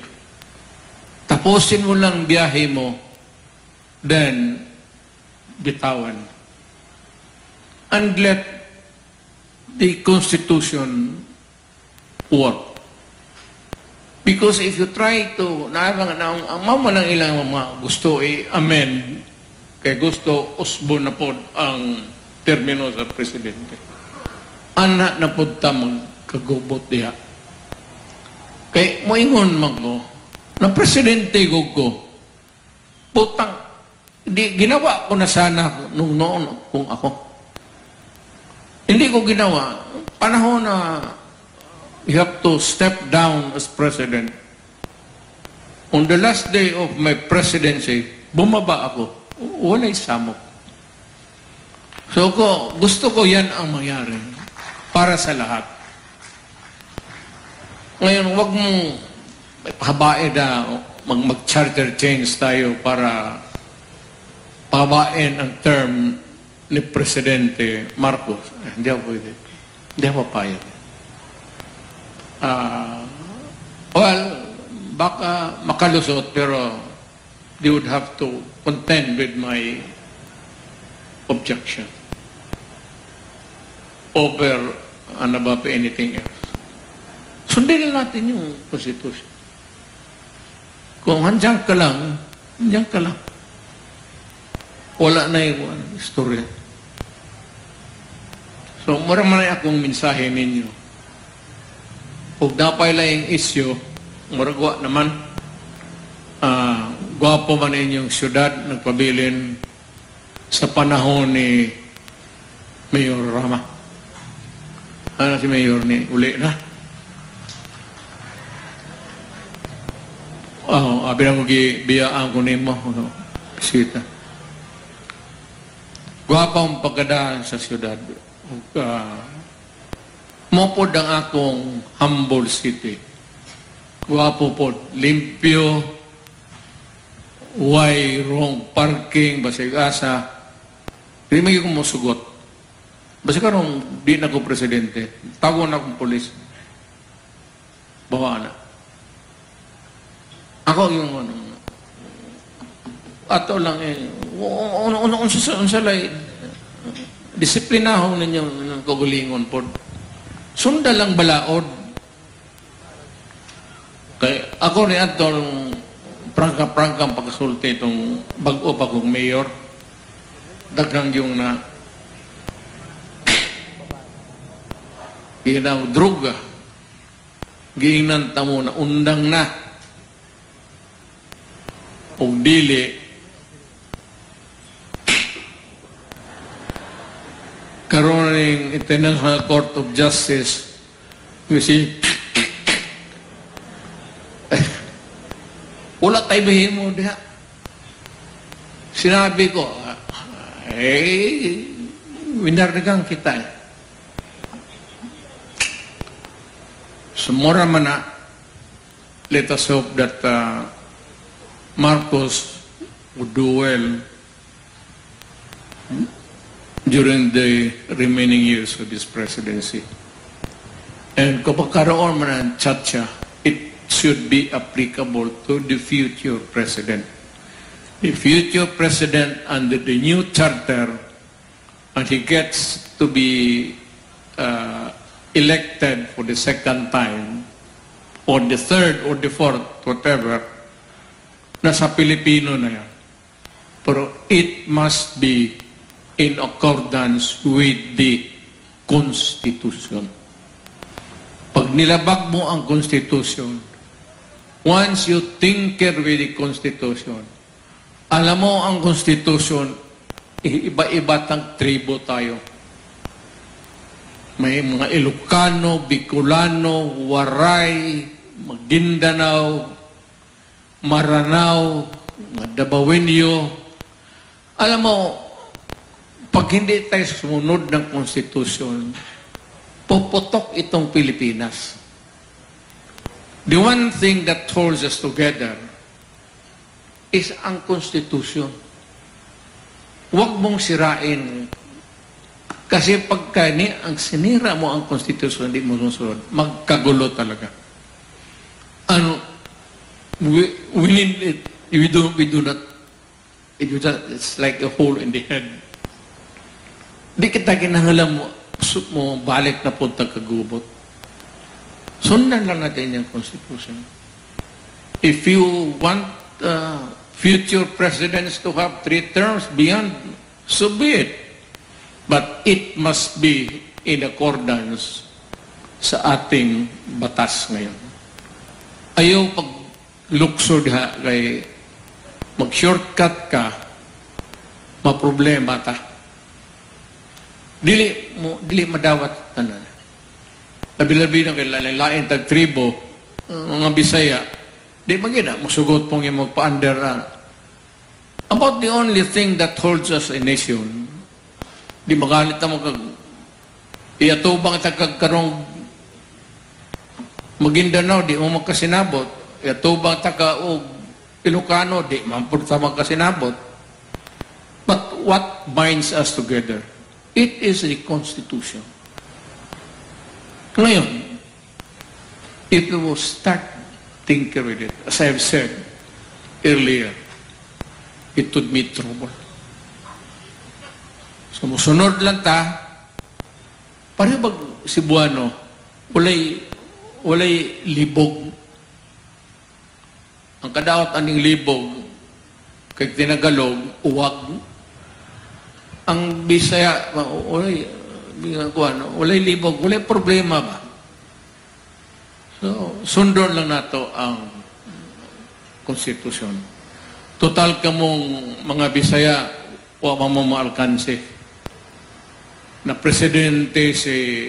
Tapusin mo lang biyahe mo, then bitawan. And let the Constitution work. Because if you try to, ang mama ng ilang mga gusto i-amend, kay gusto usbo na po ang termino sa presidente. Anak na po tamang kagubot diha. Kay moingon man ko, na presidente ko, putang, ginawa ko na sana nung noon kung ako. Hindi ko ginawa. Panahon na you have to step down as president. On the last day of my presidency, bumaba ako. Wala'y samok. So gusto ko yan ang mangyari para sa lahat. Ngayon, wag mong habae na mag-charter change tayo para pabain ang term ni Presidente Marcos. Hindi ako pwede. Hindi ako papayag. Well, baka makalusot, pero they would have to contend with my objection over and above anything else. Sundin natin yung Constitution. Kung handyan ka lang, handyan ka lang. Wala na yung istorya. So, maraming akong mensahe ninyo. Kung napay lang yung issue, maragwa naman, gwapo man inyong syudad, nagpabilin sa panahon ni Mayor Rama. Ano si Mayor ni uli na? Abi na mo biyaan ko nimo. Sita. Gwapang pagkadaan sa syudad. Mopod ang akong humble city. Gwapo po, limpyo, way wrong parking, basig-asa. Hindi may ko masugot. Basta karong di na ko presidente, tago na akong polis. Bawa na. Ako yung ano, ato lang unsalay, disiplinahon ninyo ng kagulingon po. Sunda lang balaod. Kaya ako ni atong prangka-prangkang pagkasulti itong bago pa kong mayor. Daghang yung na ginaw droga. Giingnan tamo na undang na o dili karon ng International Court of Justice kasi wala tayo bahimo diha. Sinabi ko winarnigang kita sumura man na. Let us hope that Marcos would do well during the remaining years of his presidency. And kapag karoon man ang tsatsya, it should be applicable to the future president. The future president under the new charter, and he gets to be elected for the second time, or the third, or the fourth, whatever, nasa Pilipino na yan. Pero it must be in accordance with the Constitution. Pag nilabag mo ang Constitution, once you tinker with the Constitution, alam mo ang Constitution, iba-iba tang tribo tayo. May mga Ilocano, Bicolano, Waray, Maguindanao, Maranao, Dabawenyo. Alam mo, pag hindi tayo sumunod ng Constitution, puputok itong Pilipinas. The one thing that holds us together is ang Constitution. Huwag mong sirain. Kasi pagka ang sinira mo ang Constitution, hindi mo susunod, magkagulo talaga. We need it. We do not. It's like a hole in the head. Di kita kinahanglan mo balik na punta kagubot. Sundan lang natin yung Constitution. If you want future presidents to have 3 terms beyond, so be it. But it must be in accordance sa ating batas ngayon. Ayaw pag luksod ha, kay mag-shortcut ka, maproblema ta. Dili madawat tanan. Labi-labi na kay lain tag tribo, mga Bisaya, di magina, masugot pong yung magpa-under about the only thing that holds us a nation, di magalit na iatubang tagagkarong Maguindanao, di mo magkasinabot. Iatubang taga o Ilocano, di mampurta magkasinabot. But what binds us together? It is the Constitution. Ngayon, if we will start thinking with it, as I have said earlier, it would be trouble. So, musunod lang ta, pareho bag Cebuano, walay libog. Ang kadawat aning libog, kay tinagalog, uwag. Ang Bisaya, walay libog, walay problema ba? So, sundon lang nato ang konstitusyon. Total kamong mga Bisaya, wa mo maalkanse. Na presidente si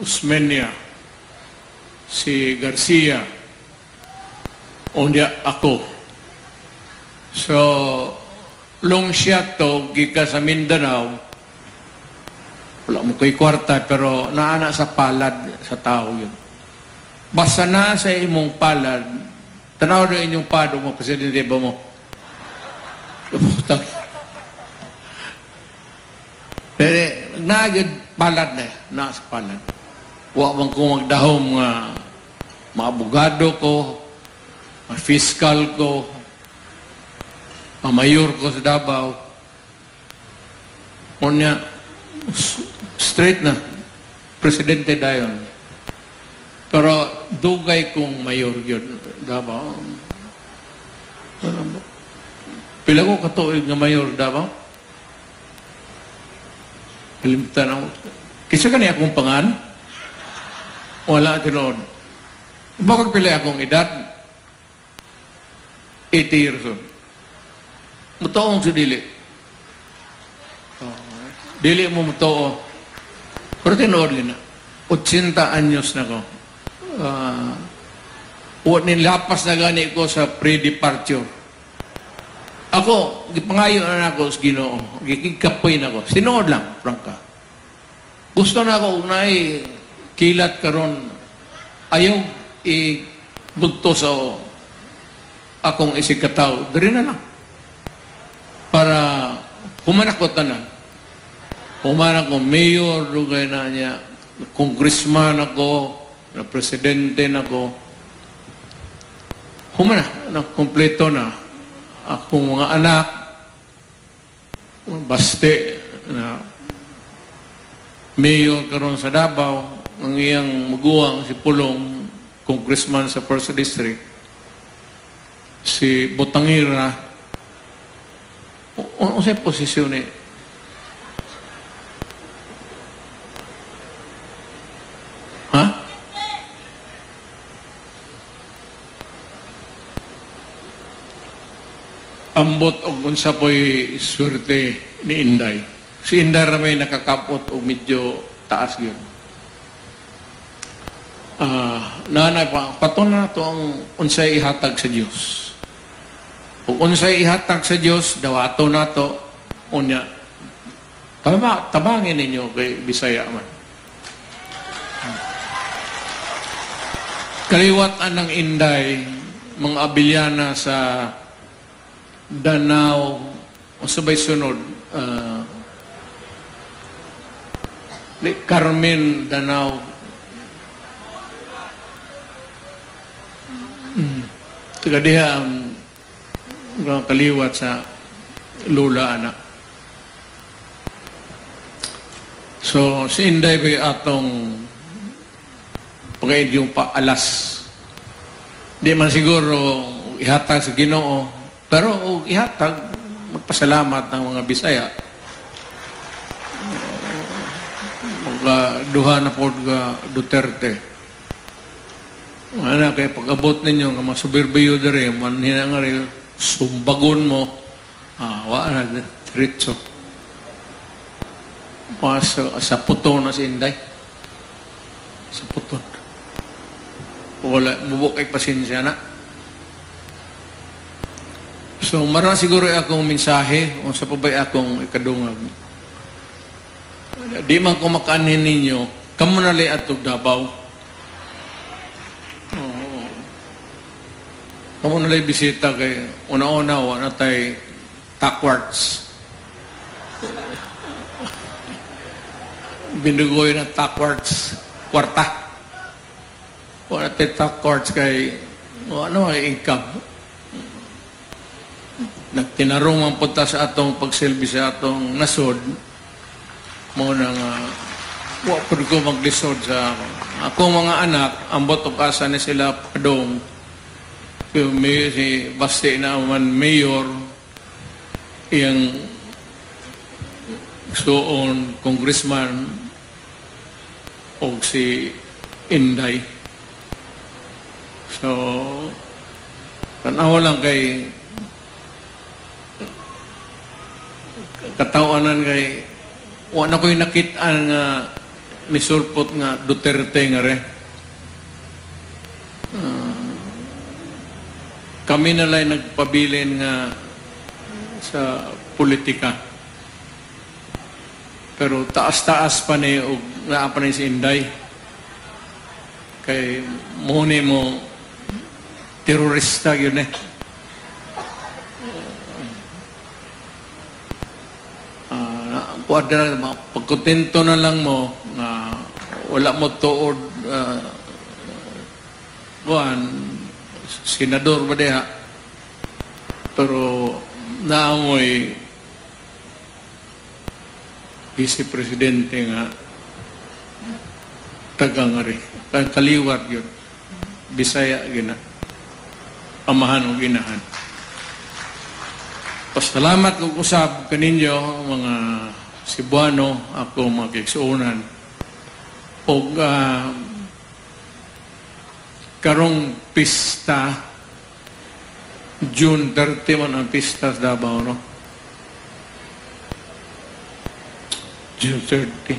Usmeña, si Garcia, unya ako. So, long shot to, gika sa Mindanao, wala mo ko'y kwarta, pero naana sa palad sa tao yun. Basta na sa imong palad, tanaw na inyong pado mo, presidente ba mo? Pero nagagad palad na sa palad. Huwag man ko magdahom mga abogado ko, mga fiscal ko, mga mayor ko sa Davao. Unya, straight na, presidente dayon. Pero dugay kong mayor yun, Davao. Pila ko katuig nga mayor Davao? Kalimtan ako. Kisa ka niya akong pangan? Wala tinood. Bakit pila akong edad? 80 years old. Mutoong si Dili. Dili mo mutoo. Pero tinood na. 80 anyos na ko. Nilapas na gani ko sa pre-departure. Ako, gipangayo na ako sa Ginoo. Gigkapoy na ako. Sinood lang, prangka. Gusto na ako na kilat karon. Ayaw ibugto sa akong isikataw. Dari na lang. Para humanak ko tanan. Humanak ko, mayor, lugay na niya, congressman ako, na presidente na ako. Humanak, na kompleto na. Akong mga anak, baste na mayor karon sa Davao, ang iyang maguwang si Pulong, congressman sa First District, si Botangira, ano sa posisyon eh? Ha? Ambot og unsa po'y swerte ni Inday. Si Inday ramay nakakapot og medyo taas yun. Nanay pa, paton na to ang unsay ihatag sa Dios. Kung unsay ihatag sa Dios, dawato na to, unya. Tabangin ninyo kay Bisaya man. Kaliwat anang Inday, mga Abiliana sa Danao, o sabay sunod, Carmen, Danao, taga diha ang kaliwat sa lula anak. So, si Inday ko'y atong pagkain yung paalas. Di man siguro ihatag sa Ginoo, pero ihatag, magpasalamat ng mga Bisaya. duha na po ga Duterte. Ano, kaya pag-abot ninyo, nga masubirbyo dere, manhina nga rin, sumbagon mo, wala na, diretso. Sa puto na si Inday. Sa puton. Wala, bubuk ay pasensya na. So, marang siguro akong mensahe, o sa pabay akong ikadungag. Di man ko makaanin ninyo, kamo na li atog Davao. Kamo na li bisita kay una-una, wala tayo Tackwards. Binugoy na Tackwards, kwarta. Wala tayo Tackwards kay, ano ay income. Nagtinarong ang punta sa atong pagsilbi sa atong nasod, mo nang wapod ko maglisod sa akong mga anak, ang botong asa na sila padong, si Basti na man mayor, iyang suon congressman, o si Inday. So, tanawa lang kay katawanan kay wala ko'y nakitaan nga misurpot nga Duterte nga rin. Kami nalay nagpabilin nga sa politika. Pero taas-taas pa ni o nga pa ni si Inday. Kay muni mo terorista yun eh. Pagkontento na lang mo na wala mo tuod senador ba diha, pero naamoy vice-presidente nga taga nga rin. Kaliwat yun. Bisaya gina. Amahan o ginahan. Pasalamat kong usab kaninyo mga Cebuano, ako magkiksuunan. O karong pista, June 30 man ang pista sa Davao, no? June 30.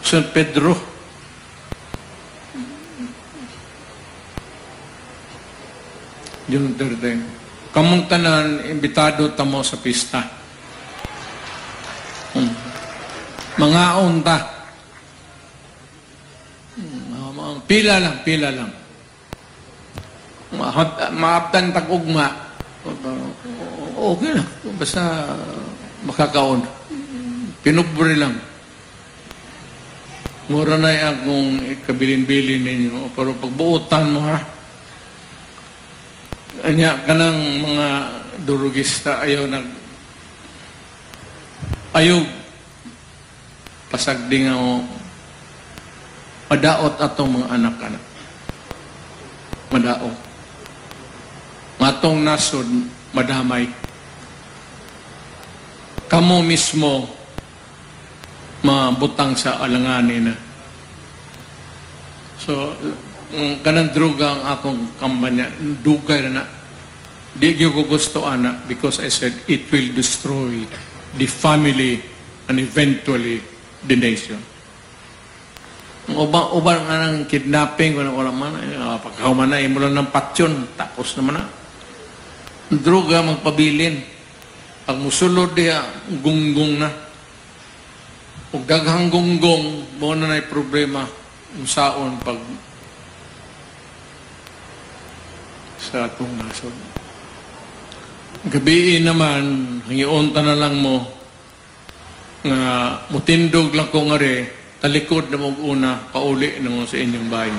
San Pedro. June 30. Kamong tanan, imbitado tamo sa pista. Mga unta. Pila lang. Maabtan tag-ugma. Okay lang. Basta makakaon. Pinubri lang. Mura na akong ikabilin-bilin ninyo. Pero pagbuutan mo ha, anya kanang mga durugista ayaw pasagdi nga o madaot atong mga anak-anak. Madaot. Matong nasod, madamay. Kamo mismo mabutang sa alanganin na. So, kanang druga ang akong kampanya, dugay na. Di ko gusto anak because I said it will destroy the family and eventually the nation. Ubang nga ng kidnapping, wala man, pagkahuman na, imulan ng patsyon, tapos naman na. Druga, magpabilin. Pag musulod diya, gunggong na. Kung daghang gunggong, mo na na problema, saon pag sa atong nasod. Gabi naman, hangiunta na lang mo, nga mutindog lang ko nga rin, talikod na mo una, pauli na mo sa inyong bahay.